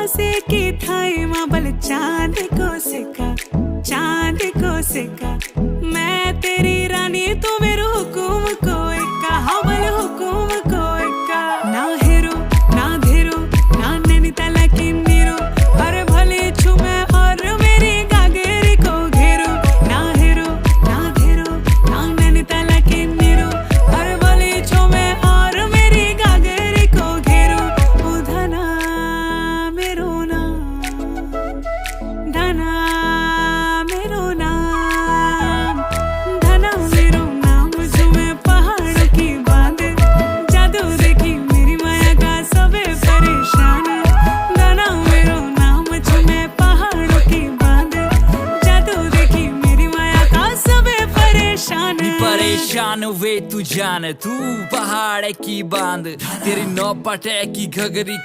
से की थाई माँ बल चांद को सिक्का मैं तेरी रानी तू मेरे हुकुम को इक्का हवल हुकुम को इक्का ना हेरो ना धेरो ना नैनीताल की नीरो हर भले छुमे और मेरी गागेरी को घेरो ना हेरो ना धेरो ना नैनीताल की नीरो हर भले छुमे और मेरी गागेरी को घेरो ओ धना मेरो नाम धना मेरो नाम धना मेरो नाम झूमे पहाड़ों की बांध जादू देखी मेरी माया का सबे परेशान धना मेरो नाम झूमे पहाड़ों की बांध जादू देखी मेरी माया का सबे परेशान परेशान वे तू जान तू पहाड़ की बांध तेरी नौपटे की घगरी